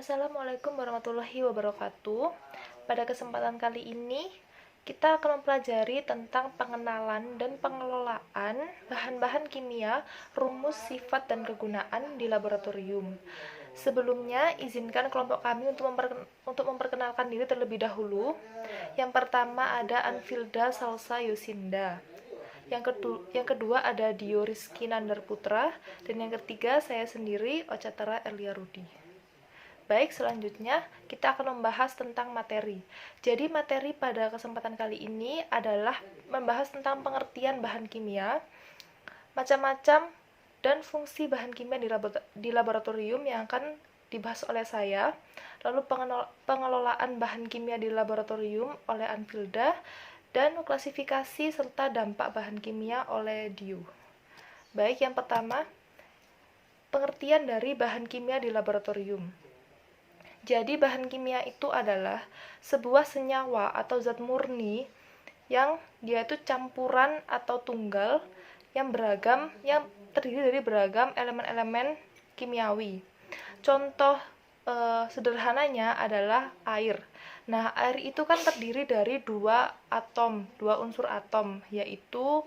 Assalamualaikum warahmatullahi wabarakatuh. Pada kesempatan kali ini, kita akan mempelajari tentang pengenalan dan pengelolaan bahan-bahan kimia, rumus, sifat, dan kegunaan di laboratorium. Sebelumnya, izinkan kelompok kami untuk memperkenalkan diri terlebih dahulu. Yang pertama ada Anfilda Salsa Yosinda. Yang kedua ada Dio Rizky Nandar Putra. Dan yang ketiga saya sendiri, Ocatara Elia Rudi. Baik, selanjutnya kita akan membahas tentang materi. Jadi materi pada kesempatan kali ini adalah membahas tentang pengertian bahan kimia, macam-macam dan fungsi bahan kimia di laboratorium yang akan dibahas oleh saya, lalu pengelolaan bahan kimia di laboratorium oleh Anfilda, dan klasifikasi serta dampak bahan kimia oleh Dio. Baik, yang pertama, pengertian dari bahan kimia di laboratorium. Jadi bahan kimia itu adalah sebuah senyawa atau zat murni yang dia itu campuran atau tunggal yang terdiri dari beragam elemen-elemen kimiawi. Contoh sederhananya adalah air. Nah, air itu kan terdiri dari dua unsur atom, yaitu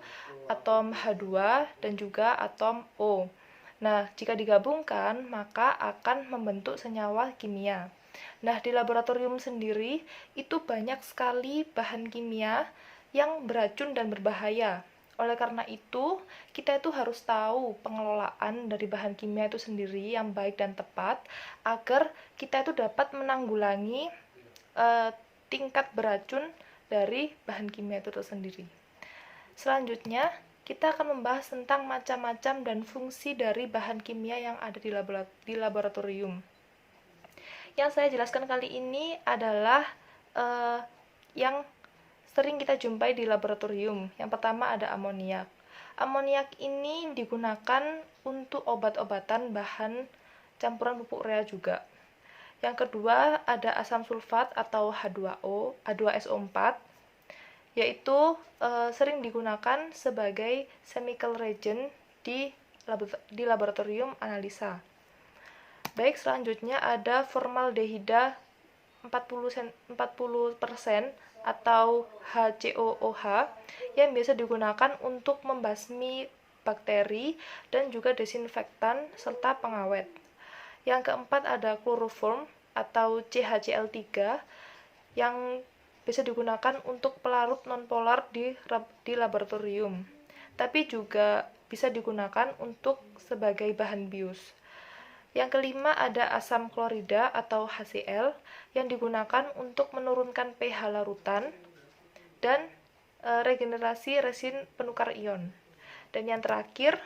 atom H2 dan juga atom O. Nah, jika digabungkan, maka akan membentuk senyawa kimia. Nah, di laboratorium sendiri, itu banyak sekali bahan kimia yang beracun dan berbahaya. Oleh karena itu, kita itu harus tahu pengelolaan dari bahan kimia itu sendiri yang baik dan tepat, agar kita itu dapat menanggulangi tingkat beracun dari bahan kimia itu sendiri. Selanjutnya, kita akan membahas tentang macam-macam dan fungsi dari bahan kimia yang ada di laboratorium. Yang saya jelaskan kali ini adalah yang sering kita jumpai di laboratorium. Yang pertama ada amoniak. Amoniak ini digunakan untuk obat-obatan bahan campuran pupuk urea juga. Yang kedua ada asam sulfat atau H2O, H2SO4, yaitu sering digunakan sebagai chemical reagent di laboratorium analisa. Baik, selanjutnya ada formaldehida 40% atau HCOOH yang biasa digunakan untuk membasmi bakteri dan juga desinfektan serta pengawet. Yang keempat ada kloroform atau CHCl3 yang bisa digunakan untuk pelarut nonpolar di laboratorium, tapi juga bisa digunakan untuk sebagai bahan bius. Yang kelima ada asam klorida atau HCl yang digunakan untuk menurunkan pH larutan dan regenerasi resin penukar ion. Dan yang terakhir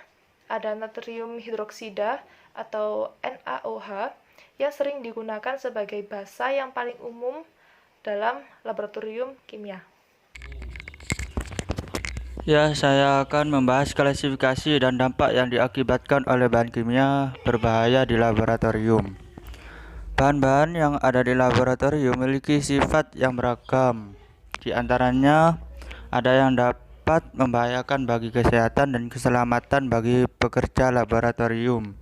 ada natrium hidroksida atau NaOH yang sering digunakan sebagai basa yang paling umum dalam laboratorium kimia. Ya, saya akan membahas klasifikasi dan dampak yang diakibatkan oleh bahan kimia berbahaya di laboratorium. Bahan-bahan yang ada di laboratorium memiliki sifat yang beragam. Di antaranya, ada yang dapat membahayakan bagi kesehatan dan keselamatan bagi pekerja laboratorium.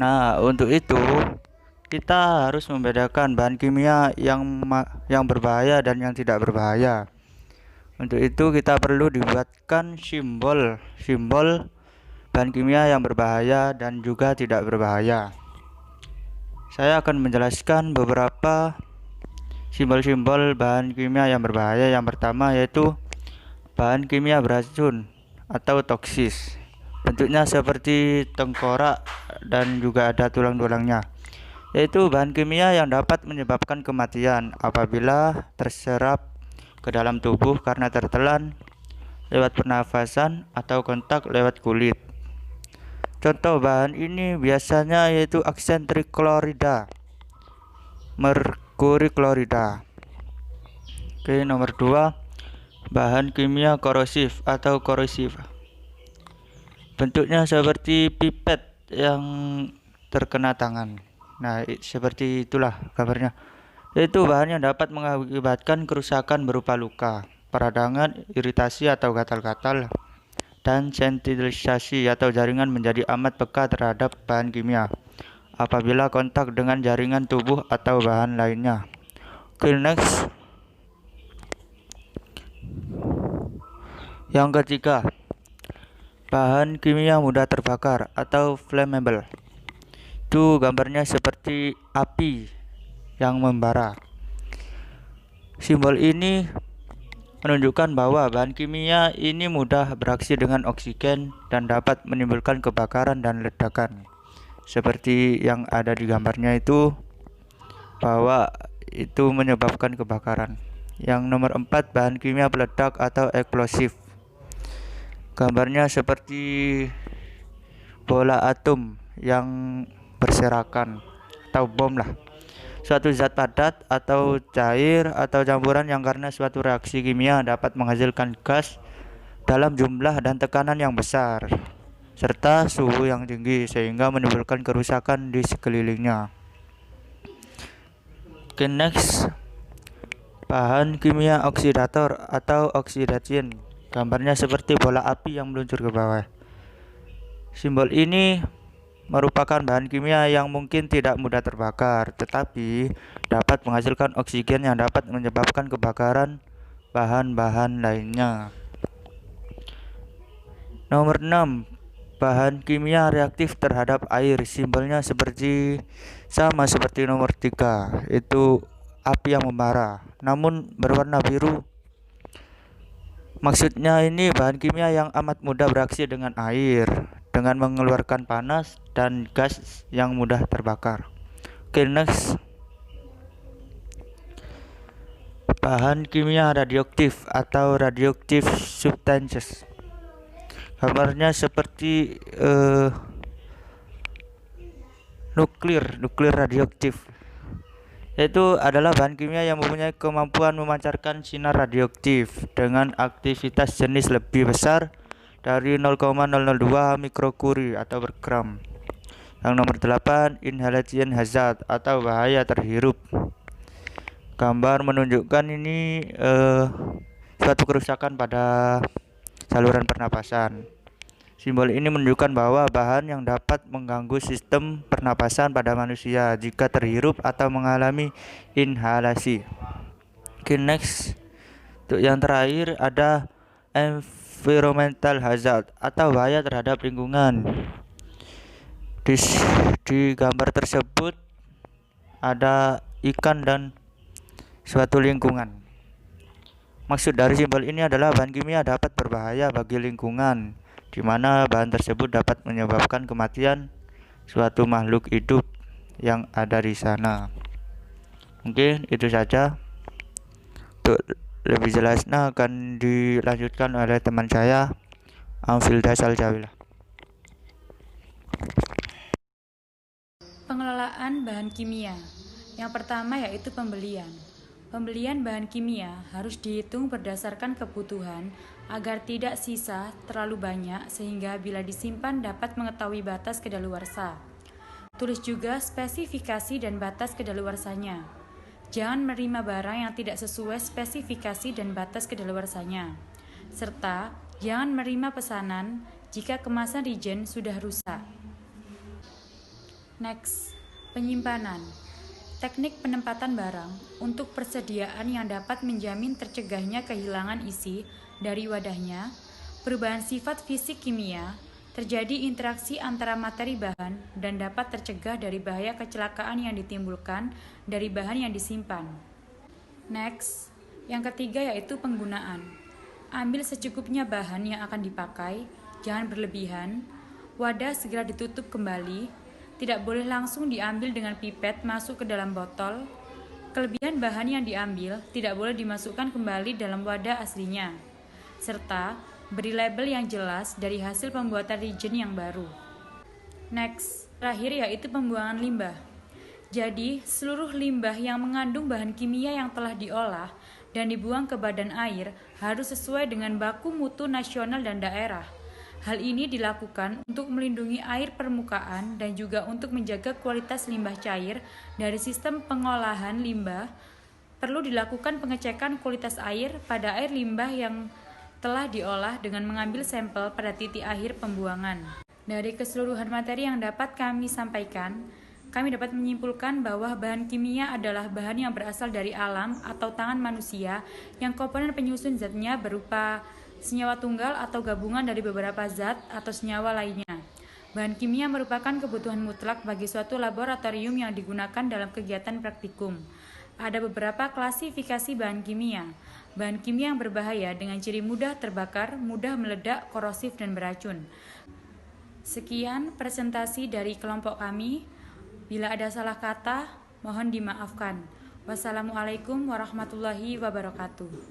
Nah, untuk itu, kita harus membedakan bahan kimia yang berbahaya dan yang tidak berbahaya. Untuk itu kita perlu dibuatkan simbol bahan kimia yang berbahaya dan juga tidak berbahaya. Saya akan menjelaskan beberapa simbol-simbol bahan kimia yang berbahaya. Yang pertama yaitu bahan kimia beracun atau toksis. Bentuknya seperti tengkorak dan juga ada tulang-tulangnya. Yaitu bahan kimia yang dapat menyebabkan kematian apabila terserap ke dalam tubuh karena tertelan lewat pernafasan atau kontak lewat kulit. Contoh bahan ini biasanya yaitu aksen triklorida, merkuri klorida. Oke, nomor 2, bahan kimia korosif atau korosif. Bentuknya seperti pipet yang terkena tangan. Nah, seperti itulah gambarnya. Yaitu bahan yang dapat mengakibatkan kerusakan berupa luka, peradangan, iritasi atau gatal-gatal, dan sentilisasi atau jaringan menjadi amat peka terhadap bahan kimia. apabila kontak dengan jaringan tubuh atau bahan lainnya. Oke, next. Yang ketiga, bahan kimia mudah terbakar atau flammable. Itu gambarnya seperti api yang membara. Simbol ini menunjukkan bahwa bahan kimia ini mudah bereaksi dengan oksigen dan dapat menimbulkan kebakaran dan ledakan. Seperti yang ada di gambarnya itu, bahwa itu menyebabkan kebakaran. Yang nomor 4, bahan kimia peledak atau eksplosif. Gambarnya seperti bola atom yang berserakan atau bom lah. Suatu zat padat atau cair atau campuran yang karena suatu reaksi kimia dapat menghasilkan gas dalam jumlah dan tekanan yang besar serta suhu yang tinggi sehingga menimbulkan kerusakan di sekelilingnya. Oke, next. Bahan kimia oksidator atau oxidation. Gambarnya seperti bola api yang meluncur ke bawah. Simbol ini merupakan bahan kimia yang mungkin tidak mudah terbakar, tetapi dapat menghasilkan oksigen yang dapat menyebabkan kebakaran bahan-bahan lainnya. Nomor 6, bahan kimia reaktif terhadap air. Simbolnya sama seperti nomor 3, itu api yang membara, namun berwarna biru. Maksudnya ini bahan kimia yang amat mudah bereaksi dengan air dengan mengeluarkan panas dan gas yang mudah terbakar. Oke, next. Bahan kimia radioaktif atau radioactive substances. Gambarnya seperti nuklir radioaktif. Itu adalah bahan kimia yang mempunyai kemampuan memancarkan sinar radioaktif dengan aktivitas jenis lebih besar dari 0,002 mikrocurie atau per gram. Yang nomor 8, inhalation hazard atau bahaya terhirup. Gambar menunjukkan ini suatu kerusakan pada saluran pernapasan. Simbol ini menunjukkan bahwa bahan yang dapat mengganggu sistem pernapasan pada manusia jika terhirup atau mengalami inhalasi. Oke, next. Untuk yang terakhir ada environmental hazard atau bahaya terhadap lingkungan. Di gambar tersebut ada ikan dan suatu lingkungan. Maksud dari simbol ini adalah bahan kimia dapat berbahaya bagi lingkungan, di mana bahan tersebut dapat menyebabkan kematian suatu makhluk hidup yang ada di sana. Mungkin itu saja. Untuk lebih jelasnya akan dilanjutkan oleh teman saya, Amfilda Saljawilah. Pengelolaan bahan kimia. Yang pertama yaitu pembelian. Pembelian bahan kimia harus dihitung berdasarkan kebutuhan agar tidak sisa terlalu banyak sehingga bila disimpan dapat mengetahui batas kedaluarsa. Tulis juga spesifikasi dan batas kedaluarsanya. Jangan menerima barang yang tidak sesuai spesifikasi dan batas kedaluarsanya. Serta jangan menerima pesanan jika kemasan regen sudah rusak. Next, penyimpanan. Teknik penempatan barang untuk persediaan yang dapat menjamin tercegahnya kehilangan isi dari wadahnya, perubahan sifat fisik kimia, terjadi interaksi antara materi bahan dan dapat tercegah dari bahaya kecelakaan yang ditimbulkan dari bahan yang disimpan. Next, yang ketiga yaitu penggunaan. Ambil secukupnya bahan yang akan dipakai, jangan berlebihan, wadah segera ditutup kembali, tidak boleh langsung diambil dengan pipet masuk ke dalam botol. Kelebihan bahan yang diambil tidak boleh dimasukkan kembali dalam wadah aslinya. Serta beri label yang jelas dari hasil pembuatan regen yang baru. Next, terakhir yaitu pembuangan limbah. Jadi, seluruh limbah yang mengandung bahan kimia yang telah diolah dan dibuang ke badan air harus sesuai dengan baku mutu nasional dan daerah. Hal ini dilakukan untuk melindungi air permukaan dan juga untuk menjaga kualitas limbah cair dari sistem pengolahan limbah. Perlu dilakukan pengecekan kualitas air pada air limbah yang telah diolah dengan mengambil sampel pada titik akhir pembuangan. Dari keseluruhan materi yang dapat kami sampaikan, kami dapat menyimpulkan bahwa bahan kimia adalah bahan yang berasal dari alam atau tangan manusia yang komponen penyusun zatnya berupa senyawa tunggal atau gabungan dari beberapa zat atau senyawa lainnya. Bahan kimia merupakan kebutuhan mutlak bagi suatu laboratorium yang digunakan dalam kegiatan praktikum. Ada beberapa klasifikasi bahan kimia. Bahan kimia yang berbahaya dengan ciri mudah terbakar, mudah meledak, korosif, dan beracun. Sekian presentasi dari kelompok kami. Bila ada salah kata, mohon dimaafkan. Wassalamualaikum warahmatullahi wabarakatuh.